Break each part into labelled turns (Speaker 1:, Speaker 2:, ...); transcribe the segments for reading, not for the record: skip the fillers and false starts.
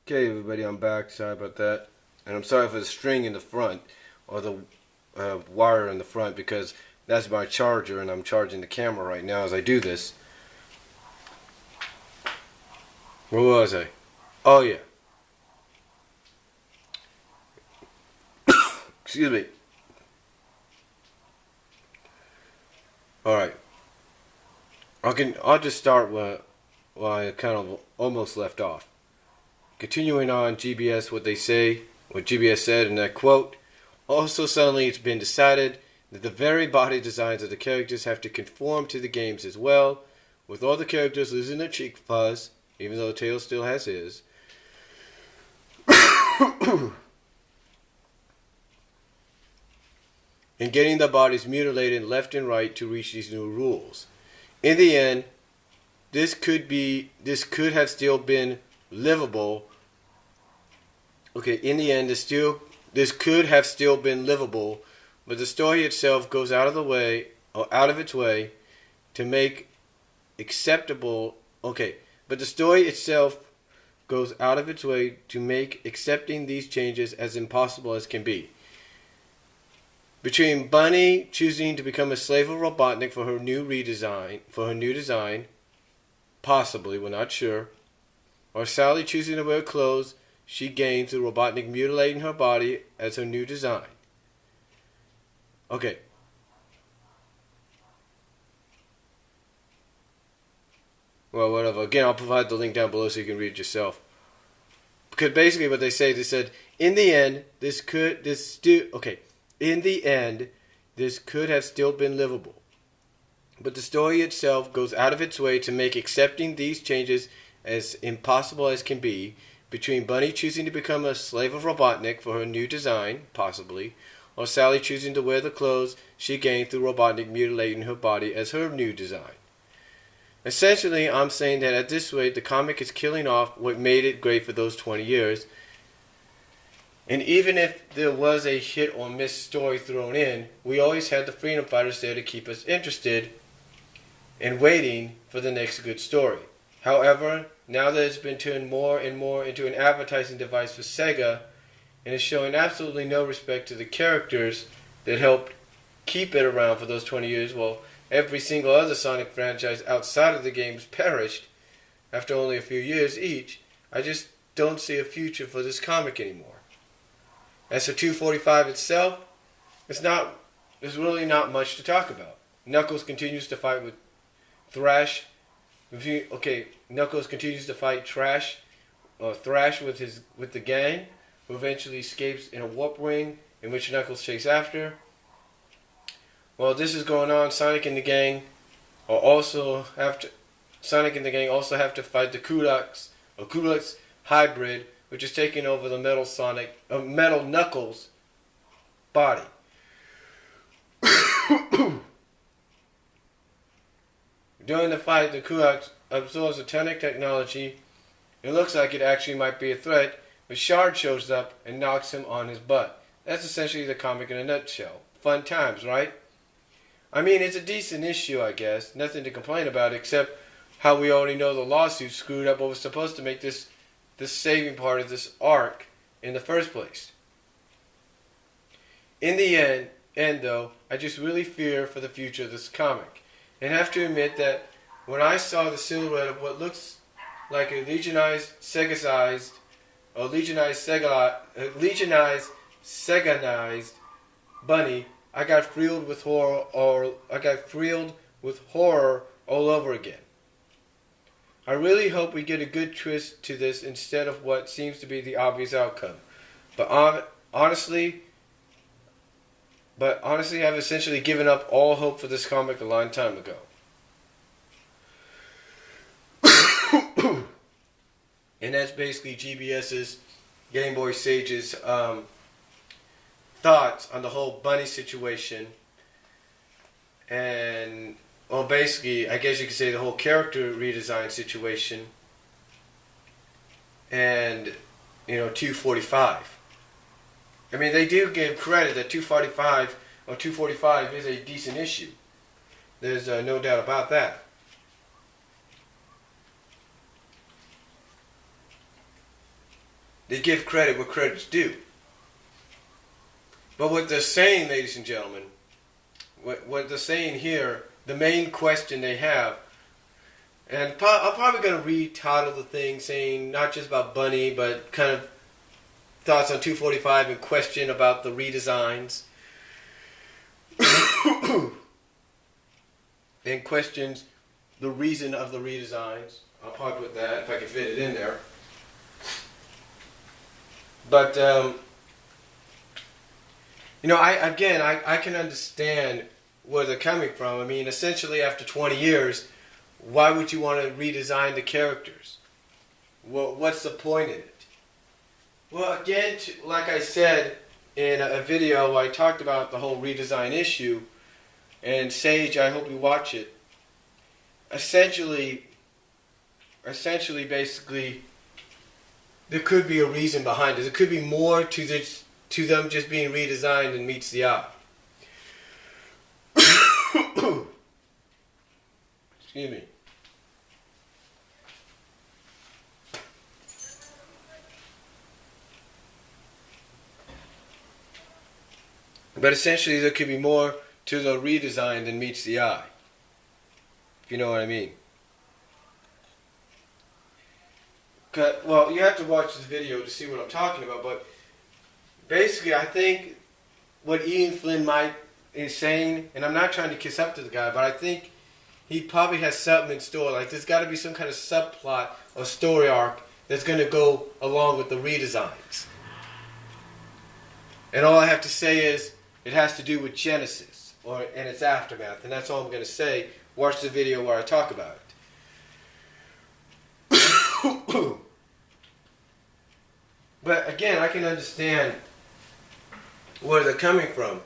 Speaker 1: Okay, everybody, I'm back. Sorry about that. And I'm sorry for the string in the front, or the wire in the front, because that's my charger, and I'm charging the camera right now as I do this. Where was I? Oh, yeah. Excuse me. Alright. I'll just start where I kind of almost left off. Continuing on GBS, what GBS said in that quote, also suddenly it's been decided that the very body designs of the characters have to conform to the games as well, with all the characters losing their cheek fuzz, even though Tails still has his. And getting the bodies mutilated left and right to reach these new rules. In the end, this could have still been livable. Okay, in the end, this could have still been livable, but the story itself goes out of its way to make acceptable. Okay, but the story itself goes out of its way to make accepting these changes as impossible as can be. Between Bunnie choosing to become a slave of Robotnik for her new design, possibly, we're not sure, or Sally choosing to wear clothes she gained through Robotnik mutilating her body as her new design. Okay. Well, whatever. Again, I'll provide the link down below so you can read it yourself. Because basically what they said, in the end, this could have still been livable. But the story itself goes out of its way to make accepting these changes as impossible as can be, between Bunnie choosing to become a slave of Robotnik for her new design, possibly, or Sally choosing to wear the clothes she gained through Robotnik mutilating her body as her new design. Essentially, I'm saying that at this rate, the comic is killing off what made it great for those 20 years. And even if there was a hit or miss story thrown in, we always had the freedom fighters there to keep us interested and waiting for the next good story. However, now that it's been turned more and more into an advertising device for Sega, and is showing absolutely no respect to the characters that helped keep it around for those 20 years, while every single other Sonic franchise outside of the games perished after only a few years each, I just don't see a future for this comic anymore. As for 245 itself, there's really not much to talk about. Knuckles continues to fight with Thrash. Knuckles continues to fight Thrash with the gang, who eventually escapes in a warp ring in which Knuckles chase after. While this is going on, Sonic and the gang also have to fight the Kulaks hybrid, which is taking over the Metal Knuckles body. During the fight, the Kulaks absorbs the Tonic technology. It looks like it actually might be a threat, but Shard shows up and knocks him on his butt. That's essentially the comic in a nutshell. Fun times, right? I mean, it's a decent issue, I guess. Nothing to complain about, except how we already know the lawsuit screwed up what was supposed to make this saving part of this arc in the first place. In the end though, I just really fear for the future of this comic, and have to admit that when I saw the silhouette of what looks like a Legionized Seganized Bunnie, I got thrilled with horror all over again. I really hope we get a good twist to this instead of what seems to be the obvious outcome. But honestly, I've essentially given up all hope for this comic a long time ago. And that's basically GBS's GameboySage's thoughts on the whole Bunnie situation. And, well, basically, I guess you could say the whole character redesign situation. And, 245. I mean, they do give credit that 245 is a decent issue. There's no doubt about that. They give credit where credit's due. But what they're saying, ladies and gentlemen, what they're saying here, the main question they have, and I'm probably going to retitle the thing saying not just about Bunnie, but kind of thoughts on 245 and question about the redesigns. And questions the reason of the redesigns. I'll probably put that if I can fit it in there. But, I can understand where they're coming from. I mean, essentially after 20 years, why would you want to redesign the characters? Well, what's the point in it? Well, again, like I said in a video, I talked about the whole redesign issue. And Sage, I hope you watch it. Essentially, basically, there could be a reason behind it. There could be more to them just being redesigned than meets the eye. Excuse me. But essentially, there could be more to the redesign than meets the eye. If you know what I mean. Well, you have to watch this video to see what I'm talking about, but basically I think what Ian Flynn is saying, and I'm not trying to kiss up to the guy, but I think he probably has something in store. Like there's got to be some kind of subplot or story arc that's going to go along with the redesigns. And all I have to say is it has to do with Genesis and its aftermath, and that's all I'm going to say. Watch the video where I talk about it. But again, I can understand where they're coming from.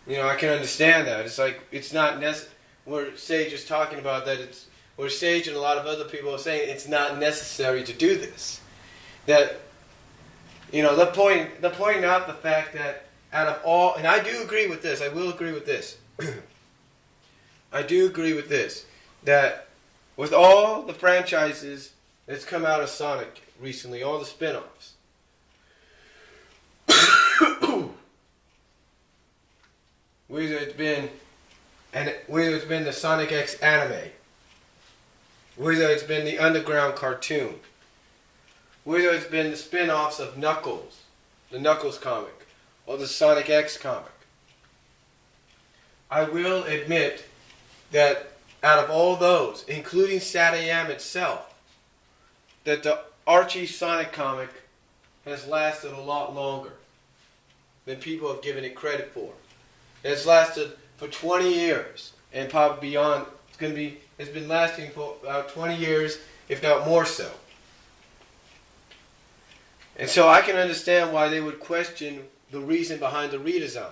Speaker 1: You know, I can understand that. It's like, it's not necessary. Where Sage is talking about that, it's where Sage and a lot of other people are saying it's not necessary to do this. That, you know, they're pointing out the fact that out of all, and I do agree with this, I will agree with this. I do agree with this, that with all the franchises that's come out of Sonic recently, all the spin-offs, whether it's been the Sonic X anime, whether it's been the Underground cartoon, whether it's been the spin-offs of Knuckles, the Knuckles comic, or the Sonic X comic, I will admit that out of all those, including SatAM itself, that the Archie Sonic comic has lasted a lot longer than people have given it credit for. It's lasted for 20 years and probably beyond. It's been lasting for about 20 years, if not more so. And so I can understand why they would question the reason behind the redesigns.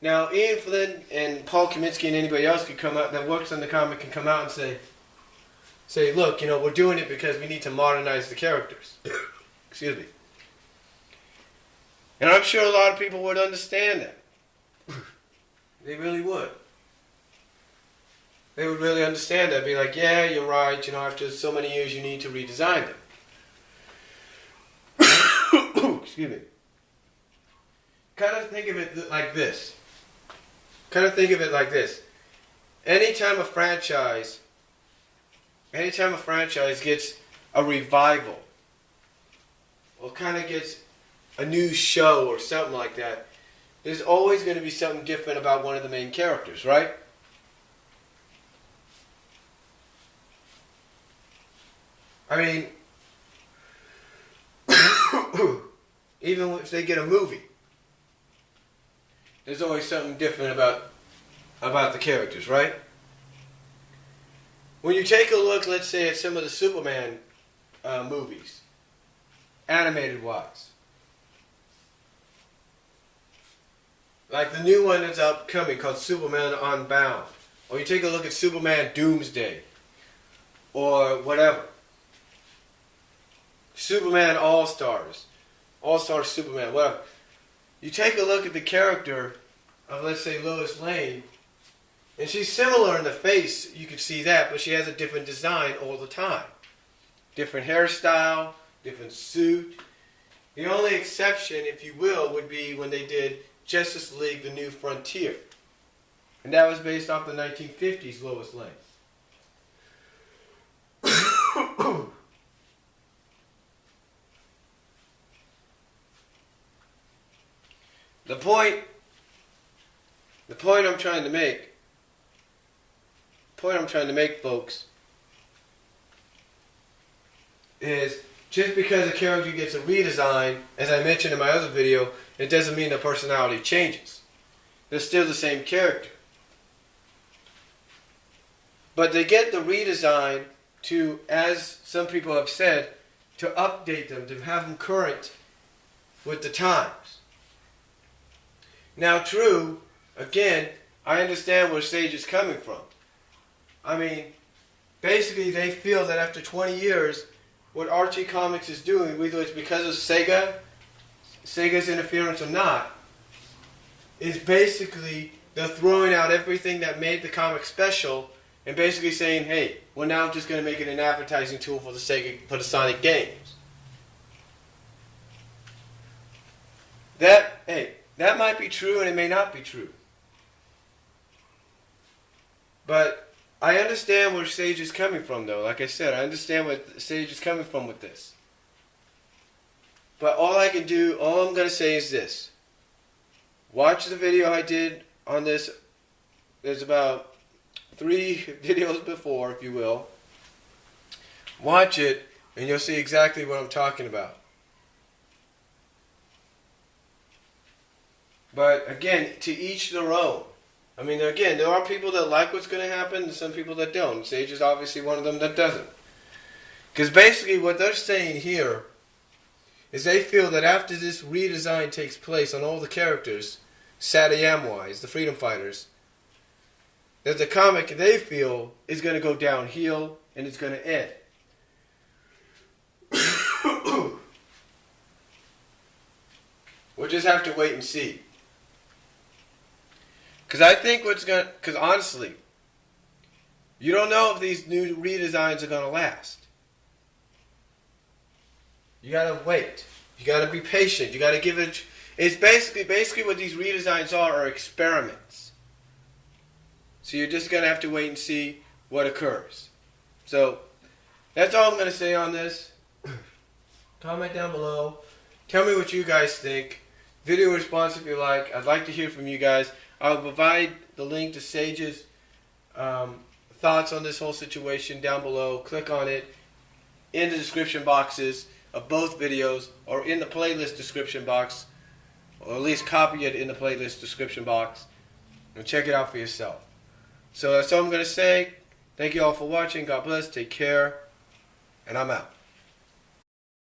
Speaker 1: Now, Ian Flynn and Paul Kaminsky and anybody else could come out that works on the comic can come out and say, look, you know, we're doing it because we need to modernize the characters. Excuse me. And I'm sure a lot of people would understand that. They really would. They would really understand that. Be like, yeah, you're right. You know, after so many years, you need to redesign them. Excuse me. Kind of think of it like this. Anytime a franchise gets a revival, or kind of gets a new show or something like that, there's always going to be something different about one of the main characters, right? I mean, even if they get a movie, there's always something different about the characters, right? When you take a look, let's say, at some of the Superman movies, animated-wise, like the new one that's upcoming called Superman Unbound, or you take a look at Superman Doomsday, or whatever, Superman All-Stars, All-Star Superman, whatever. You take a look at the character of, let's say, Lois Lane, and she's similar in the face, you can see that, but she has a different design all the time. Different hairstyle, different suit. The only exception, if you will, would be when they did Justice League: The New Frontier. And that was based off the 1950s Lois Lane. The point I'm trying to make, folks, is just because a character gets a redesign, as I mentioned in my other video, it doesn't mean their personality changes. They're still the same character. But they get the redesign to, as some people have said, to update them, to have them current with the times. Now, true, again, I understand where Sage is coming from. I mean, basically they feel that after 20 years, what Archie Comics is doing, whether it's because of Sega's interference or not, is basically they're throwing out everything that made the comic special and basically saying, hey, we're now just going to make it an advertising tool for the Sonic games. That might be true and it may not be true. But I understand where Sage is coming from, though. Like I said, I understand where Sage is coming from with this. But all I'm going to say is this. Watch the video I did on this. There's about 3 videos before, if you will. Watch it, and you'll see exactly what I'm talking about. But again, to each their own. I mean, again, there are people that like what's going to happen and some people that don't. Sage is obviously one of them that doesn't. Because basically what they're saying here is they feel that after this redesign takes place on all the characters, Satayam-wise, the Freedom Fighters, that the comic, they feel, is going to go downhill and it's going to end. We'll just have to wait and see. Because honestly, you don't know if these new redesigns are going to last. You got to wait. You got to be patient. You got to give it, it's basically what these redesigns are experiments. So you're just going to have to wait and see what occurs. So, that's all I'm going to say on this. Comment down below. Tell me what you guys think. Video response if you like. I'd like to hear from you guys. I'll provide the link to Sage's thoughts on this whole situation down below. Click on it in the description boxes of both videos or in the playlist description box, or at least copy it in the playlist description box and check it out for yourself. So that's all I'm going to say. Thank you all for watching. God bless. Take care. And I'm out.